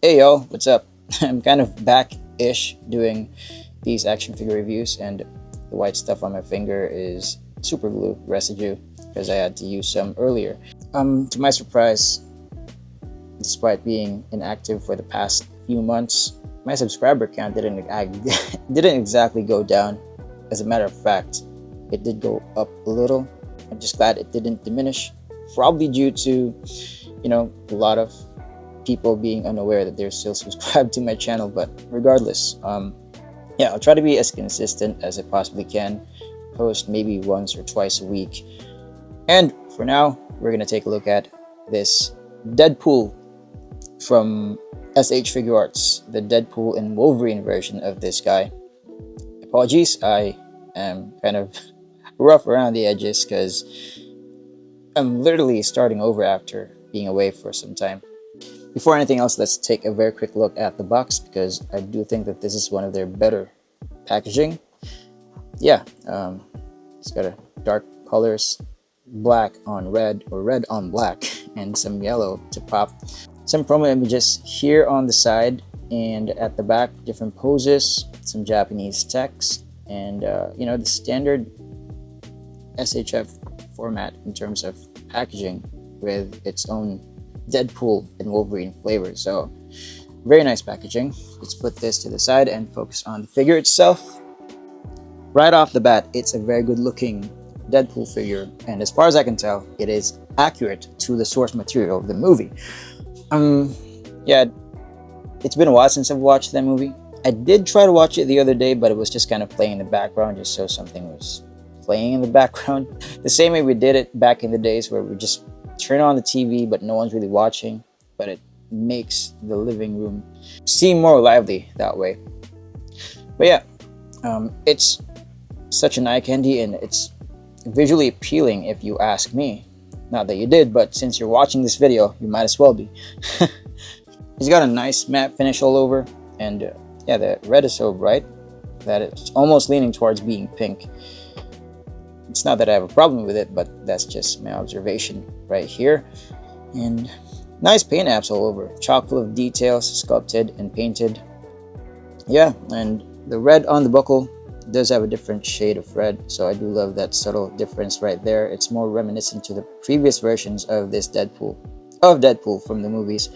Hey y'all, what's up? I'm kind of back-ish doing these action figure reviews, and the white stuff on my finger is super glue residue because I had to use some earlier. To my surprise, despite being inactive for the past few months, my subscriber count didn't exactly go down. As a matter of fact, it did go up a little. I'm just glad it didn't diminish, probably due to, a lot of people being unaware that they're still subscribed to my channel. But regardless, yeah, I'll try to be as consistent as I possibly can, post maybe once or twice a week. And for now, we're gonna take a look at this Deadpool from SH Figuarts, the Deadpool and Wolverine version of this guy. Apologies, I am kind of rough around the edges because I'm literally starting over after being away for some time. Before anything else, let's take a very quick look at the box because I do think that this is one of their better packaging. Yeah, it's got a dark colors, black on red or red on black, and some yellow to pop. Some promo images here on the side and at the back, different poses, some Japanese text, and the standard SHF format in terms of packaging with its own Deadpool and Wolverine flavor. So very nice packaging. Let's put this to the side and focus on the figure itself. Right off the bat, it's a very good looking Deadpool figure, and as far as I can tell, it is accurate to the source material of the movie. Yeah, it's been a while since I've watched that movie. I did try to watch it the other day, but it was just kind of playing in the background, just so something was playing in the background. The same way we did it back in the days where we just turn on the TV but no one's really watching, but it makes the living room seem more lively that way. But yeah, it's such an eye candy, and it's visually appealing if you ask me. Not that you did, but since you're watching this video, you might as well be. It's got a nice matte finish all over, and yeah, the red is so bright that it's almost leaning towards being pink. It's not that I have a problem with it, but that's just my observation right here. And nice paint apps all over, chock full of details, sculpted and painted. Yeah, and the red on the buckle does have a different shade of red, so I do love that subtle difference right there. It's more reminiscent to the previous versions of this Deadpool from the movies.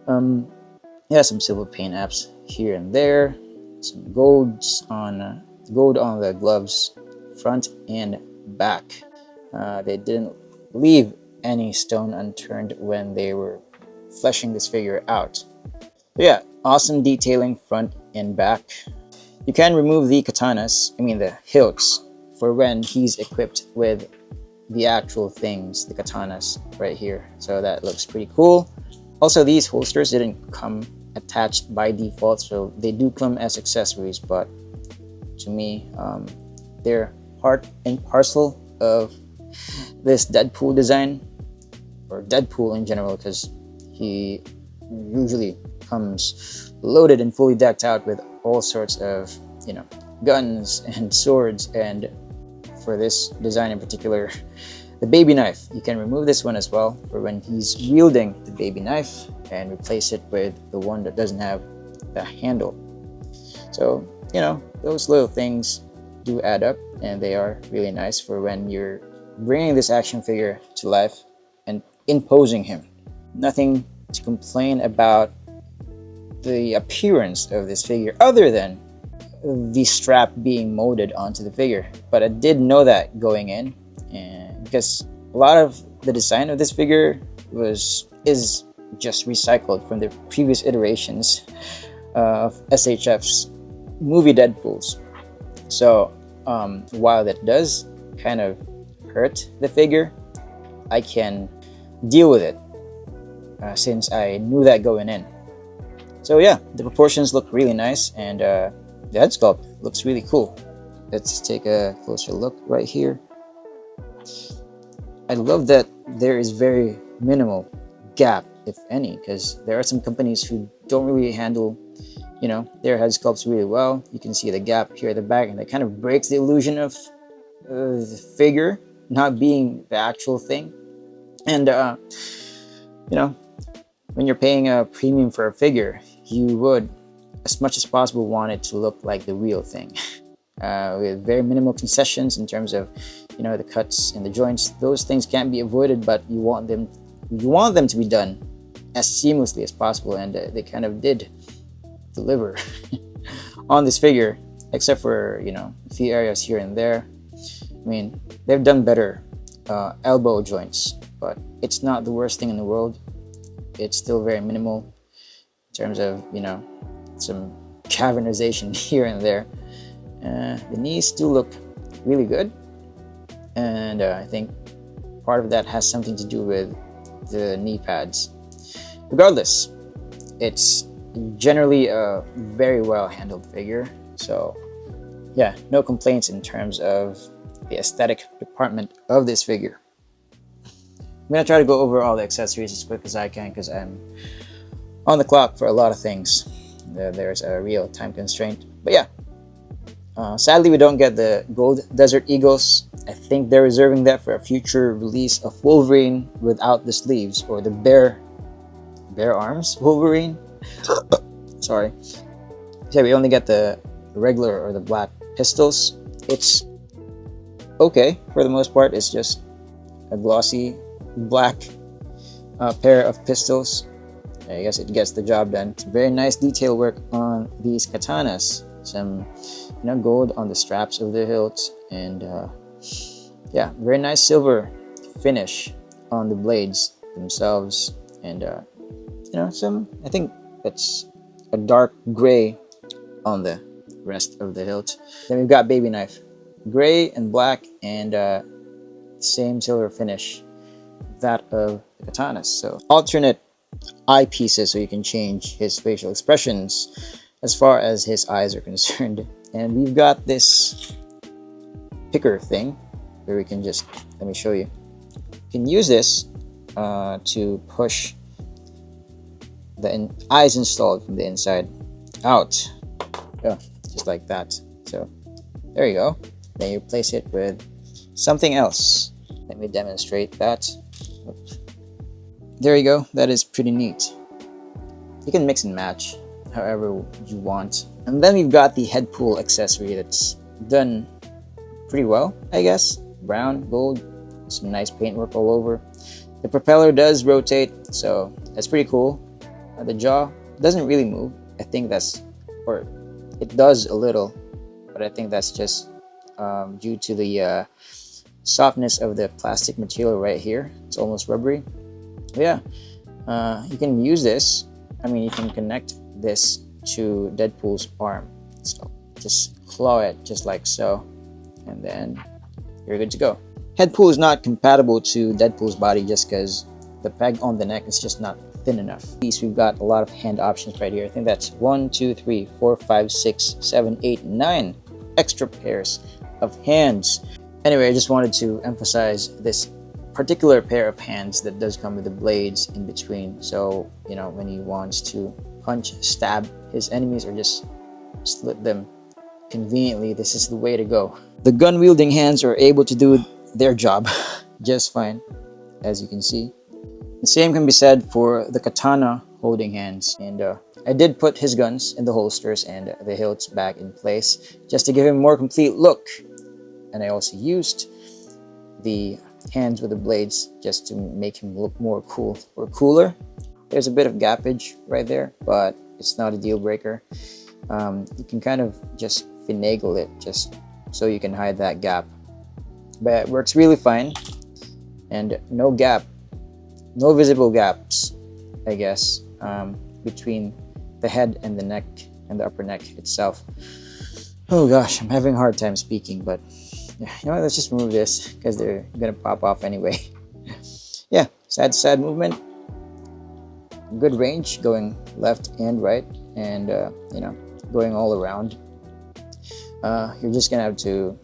Yeah, some silver paint apps here and there, some gold on the gloves, front and back. They didn't leave any stone unturned when they were fleshing this figure out. But yeah, awesome detailing front and back. You can remove the the hilts, for when he's equipped with the actual things, the katanas right here. So that looks pretty cool. Also, these holsters didn't come attached by default, so they do come as accessories, but to me, they're part and parcel of this Deadpool design, or Deadpool in general, because he usually comes loaded and fully decked out with all sorts of guns and swords, and for this design in particular, the baby knife. You can remove this one as well for when he's wielding the baby knife and replace it with the one that doesn't have the handle. So those little things do add up, and they are really nice for when you're bringing this action figure to life and imposing him. Nothing to complain about the appearance of this figure other than the strap being molded onto the figure, but I did know that going in, and because a lot of the design of this figure is just recycled from the previous iterations of SHF's movie Deadpools. So while that does kind of hurt the figure, I can deal with it since I knew that going in. So yeah, the proportions look really nice, and the head sculpt looks really cool. Let's take a closer look right here. I love that there is very minimal gap, if any, because there are some companies who don't really handle their head sculpts really well. You can see the gap here at the back, and that kind of breaks the illusion of the figure not being the actual thing. And when you're paying a premium for a figure, you would, as much as possible, want it to look like the real thing. With very minimal concessions in terms of, you know, the cuts and the joints. Those things can't be avoided, but you want them to be done as seamlessly as possible, and they kind of did deliver on this figure, except for, you know, a few areas here and there. I mean, they've done better elbow joints, but it's not the worst thing in the world. It's still very minimal in terms of, you know, some cavernization here and there. The knees do look really good, and I think part of that has something to do with the knee pads. Regardless, it's generally a very well handled figure, so yeah, no complaints in terms of the aesthetic department of this figure. I'm gonna try to go over all the accessories as quick as I can because I'm on the clock for a lot of things. There's a real time constraint, but yeah. Sadly, we don't get the gold desert eagles. I think they're reserving that for a future release of Wolverine without the sleeves, or the bare arms Wolverine. Sorry. So we only get the regular or the black pistols. It's okay for the most part. It's just a glossy black pair of pistols. I guess it gets the job done. It's very nice detail work on these katanas. Some, you know, gold on the straps of the hilts, and yeah, very nice silver finish on the blades themselves, and you know, some, I think that's a dark gray on the rest of the hilt. Then we've got baby knife, gray and black, and same silver finish that of the katanas. So alternate eyepieces, so you can change his facial expressions as far as his eyes are concerned. And we've got this picker thing where we can just, let me show you. You can use this to push the eyes installed from the inside out. Oh, just like that. So there you go. Then you place it with something else. Let me demonstrate that. Oops. There you go. That is pretty neat. You can mix and match however you want. And then we've got the head pull accessory that's done pretty well, I guess. Brown, gold, some nice paintwork all over. The propeller does rotate, so that's pretty cool. The jaw doesn't really move. I think that's, or it does a little, but I think that's just due to the softness of the plastic material right here. It's almost rubbery. But yeah, you can use this. I mean, you can connect this to Deadpool's arm. So just claw it just like so, and then you're good to go. Head pull is not compatible to Deadpool's body just because the peg on the neck is just not thin enough. We've got a lot of hand options right here. I think that's 1, 2, 3, 4, 5, 6, 7, 8, 9 extra pairs of hands. Anyway, I just wanted to emphasize this particular pair of hands that does come with the blades in between. So, you know, when he wants to punch, stab his enemies, or just slit them conveniently, this is the way to go. The gun-wielding hands are able to do their job just fine, as you can see. The same can be said for the katana holding hands, and I did put his guns in the holsters and the hilts back in place just to give him a more complete look. And I also used the hands with the blades just to make him look more cool or cooler. There's a bit of gappage right there, but it's not a deal breaker. You can kind of just finagle it just so you can hide that gap, but it works really fine. And no visible gaps, I guess, between the head and the neck and the upper neck itself. Oh gosh, I'm having a hard time speaking, but yeah, you know what, let's just remove this because they're gonna pop off anyway. Yeah, side to side movement, good range going left and right, and you know, going all around. You're just gonna have to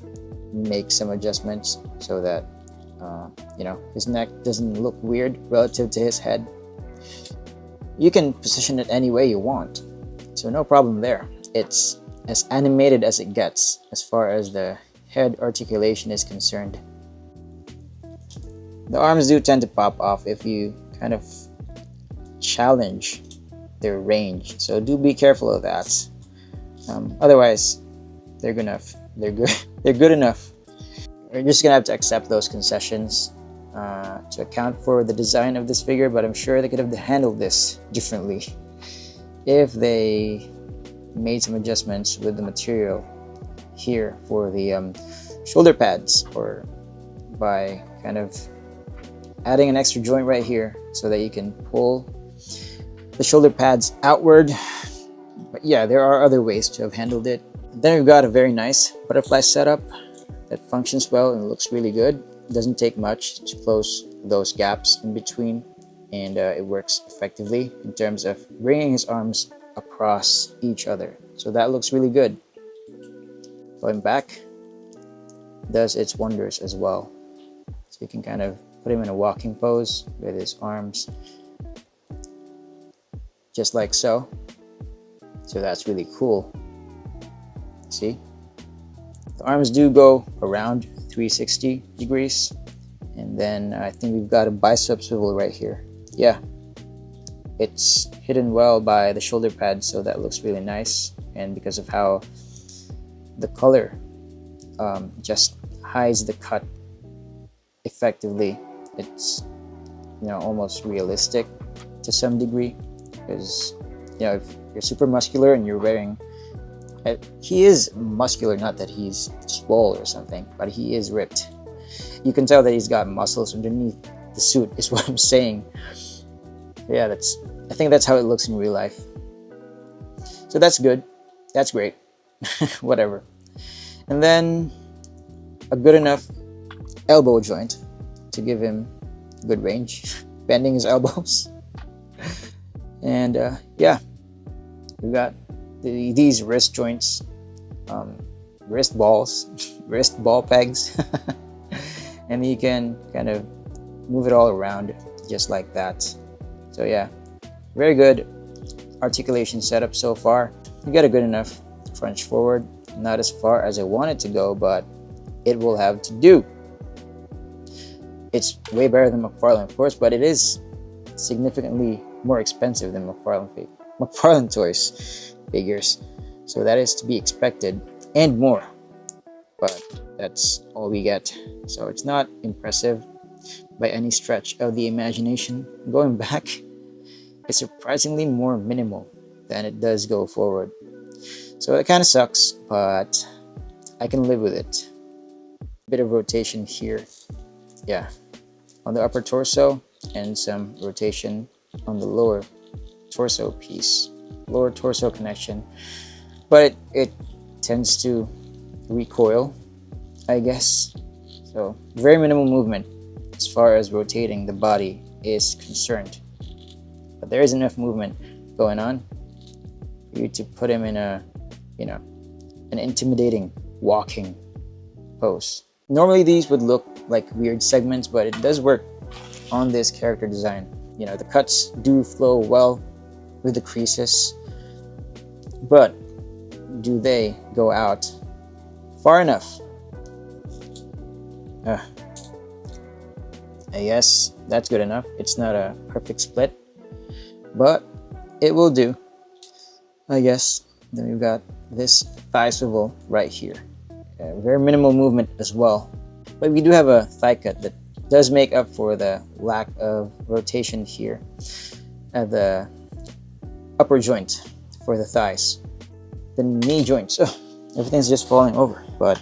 make some adjustments so that you know, his neck doesn't look weird relative to his head. You can position it any way you want, so no problem there. It's as animated as it gets as far as the head articulation is concerned. The arms do tend to pop off if you kind of challenge their range. So do be careful of that. Otherwise, they're good enough. They're good. They're good enough. We're just gonna have to accept those concessions to account for the design of this figure. But I'm sure they could have handled this differently if they made some adjustments with the material here for the shoulder pads, or by kind of adding an extra joint right here so that you can pull the shoulder pads outward. But yeah, there are other ways to have handled it. Then we've got a very nice butterfly setup that functions well and looks really good. It doesn't take much to close those gaps in between, and it works effectively in terms of bringing his arms across each other. So that looks really good. Going back does its wonders as well. So you can kind of put him in a walking pose with his arms just like so. So that's really cool. See? The arms do go around 360 degrees. And then I think we've got a bicep swivel right here. Yeah. It's hidden well by the shoulder pad, so that looks really nice. And because of how the color just hides the cut effectively, it's, you know, almost realistic to some degree. Because, you know, if you're super muscular and you're wearing, he is muscular, not that he's swole or something, but he is ripped. You can tell that he's got muscles underneath the suit, is what I'm saying. Yeah, I think that's how it looks in real life. So that's good. That's great. Whatever. And then a good enough elbow joint to give him good range, bending his elbows. And yeah, we've got these wrist joints, wrist balls, wrist ball pegs. And you can kind of move it all around just like that. So yeah, very good articulation setup so far. You got a good enough crunch forward. Not as far as I want it to go, but it will have to do. It's way better than McFarlane, of course, but it is significantly more expensive than McFarlane Toys figures. So that is to be expected, and more. But that's all we get. So it's not impressive by any stretch of the imagination. Going back, it's surprisingly more minimal than it does go forward. So it kind of sucks, but I can live with it. Bit of rotation here, yeah, on the upper torso, and some rotation on the lower torso piece, lower torso connection. But it tends to recoil, I guess. So very minimal movement as far as rotating the body is concerned. But there is enough movement going on for you to put him in a, you know, an intimidating walking pose. Normally these would look like weird segments, but it does work on this character design. You know, the cuts do flow well with the creases, but do they go out far enough? I guess that's good enough. It's not a perfect split, but it will do, I guess. Then we've got this thigh swivel right here. Very minimal movement as well. But we do have a thigh cut that does make up for the lack of rotation here at the upper joint for the thighs. The knee joints, everything's just falling over. But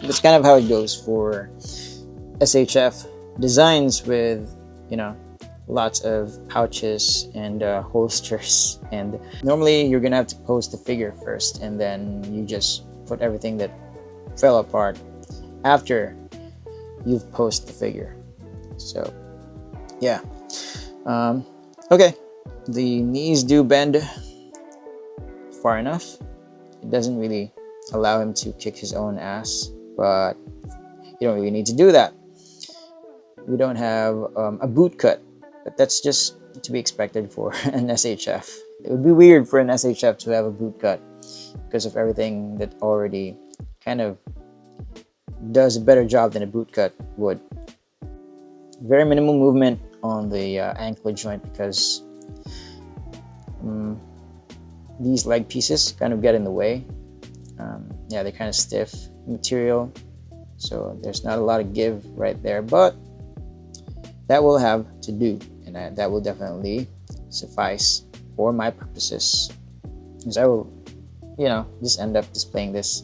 that's kind of how it goes for SHF designs with, you know, lots of pouches and holsters. And normally you're gonna have to pose the figure first, and then you just put everything that fell apart after you've posed the figure. So yeah, okay, the knees do bend far enough. It doesn't really allow him to kick his own ass, but you don't really need to do that. We don't have a boot cut, but that's just to be expected for an SHF. It would be weird for an SHF to have a boot cut because of everything that already kind of does a better job than a boot cut would. Very minimal movement on the ankle joint because These leg pieces kind of get in the way. Yeah, they're kind of stiff material, so there's not a lot of give right there, but that will have to do, and that will definitely suffice for my purposes, because I will, just end up displaying this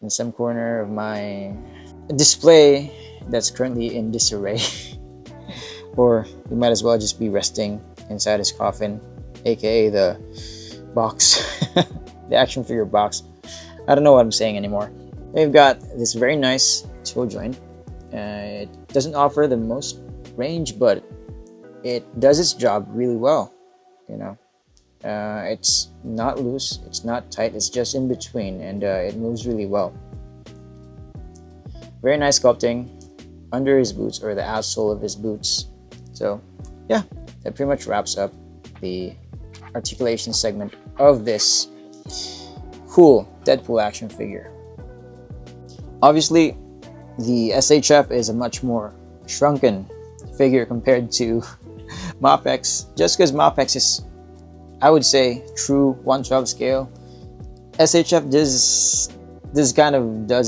in some corner of my display that's currently in disarray. Or you might as well just be resting inside his coffin, aka the box, the action figure box. I don't know what I'm saying anymore. We've got this very nice toe joint. It doesn't offer the most range, but it does its job really well. It's not loose, it's not tight, it's just in between, and it moves really well. Very nice sculpting under his boots, or the outsole of his boots. So yeah, that pretty much wraps up the articulation segment of this cool Deadpool action figure. Obviously, the SHF is a much more shrunken figure compared to Mafex, just because Mafex is, I would say, true 1/12 scale. SHF does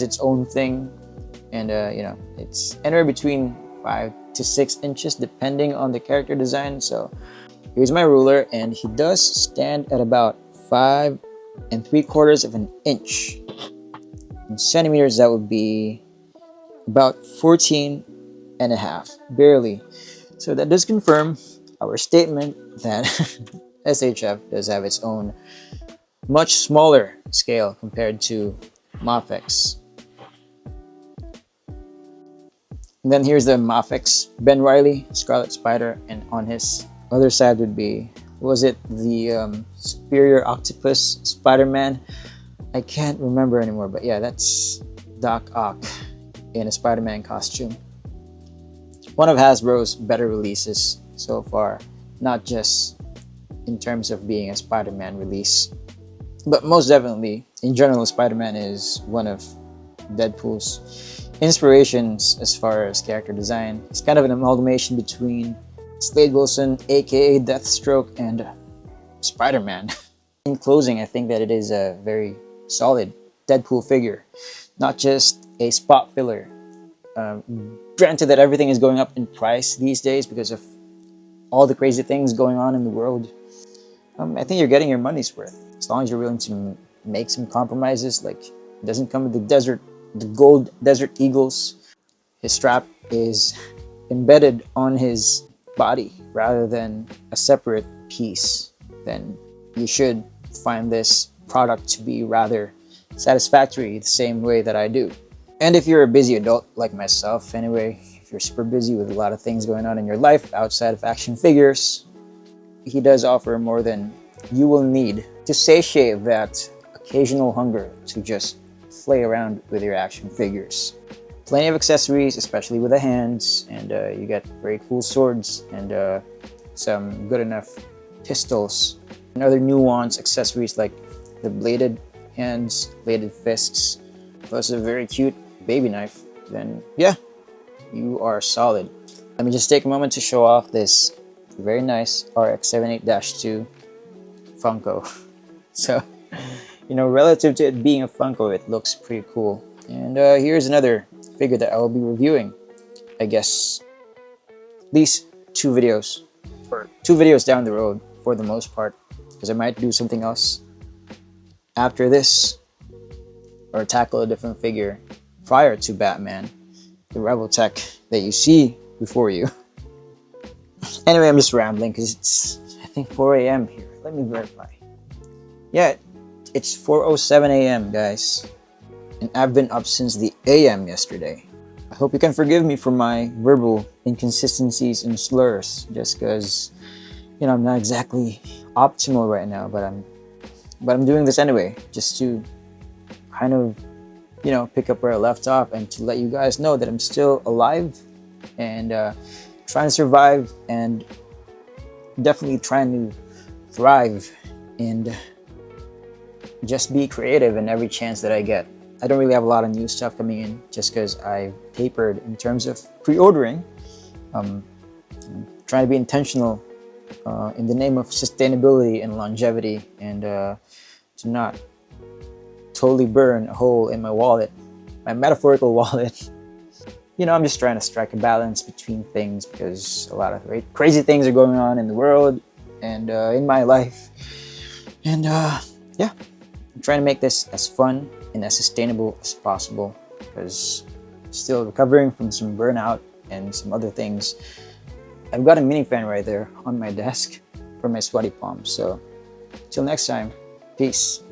its own thing, and it's anywhere between 5 to 6 inches depending on the character design. So here's my ruler, and he does stand at about 5 3/4 of an inch. In centimeters, that would be about 14 and a half, barely. So that does confirm our statement that SHF does have its own much smaller scale compared to Mafex. And then here's the Mafex Ben Reilly Scarlet Spider, and on his other side would be, was it the Superior Octopus Spider-Man? I can't remember anymore, but yeah, that's Doc Ock in a Spider-Man costume. One of Hasbro's better releases so far, not just in terms of being a Spider-Man release, but most definitely in general, Spider-Man is one of Deadpool's inspirations as far as character design. It's kind of an amalgamation between Slade Wilson, aka Deathstroke, and Spider-Man. In closing, I think that it is a very solid Deadpool figure, not just a spot filler. Granted that everything is going up in price these days because of all the crazy things going on in the world. I think you're getting your money's worth as long as you're willing to make some compromises. Like, it doesn't come with the gold Desert Eagles. His strap is embedded on his body rather than a separate piece. Then you should find this product to be rather satisfactory, the same way that I do. And if you're a busy adult like myself anyway, if you're super busy with a lot of things going on in your life outside of action figures, he does offer more than you will need to satiate that occasional hunger to just play around with your action figures. Plenty of accessories, especially with the hands, and you get very cool swords and some good enough pistols and other nuanced accessories like the bladed hands, bladed fists, plus a very cute baby knife. Then yeah, you are solid. Let me just take a moment to show off this very nice RX-78-2 Funko. So, relative to it being a Funko, it looks pretty cool. And here's another figure that I will be reviewing, I guess, at least 2 videos, or 2 videos down the road for the most part, because I might do something else after this, or tackle a different figure prior to Batman, the Rebel Tech that you see before you. Anyway, I'm just rambling because it's, I think, 4 a.m. here. Let me verify. Yeah, it's 4:07 a.m. guys, and I've been up since the a.m. yesterday. I hope you can forgive me for my verbal inconsistencies and slurs, just because, I'm not exactly optimal right now, but I'm doing this anyway, just to kind of, pick up where I left off and to let you guys know that I'm still alive and trying to survive and definitely trying to thrive and just be creative in every chance that I get. I don't really have a lot of new stuff coming in just because I've tapered in terms of pre-ordering. I'm trying to be intentional in the name of sustainability and longevity, and to not totally burn a hole in my wallet, my metaphorical wallet. You know, I'm just trying to strike a balance between things because a lot of crazy things are going on in the world and in my life. And yeah, I'm trying to make this as fun and as sustainable as possible because I'm still recovering from some burnout and some other things. I've got a mini fan right there on my desk for my sweaty palms. So till next time, peace.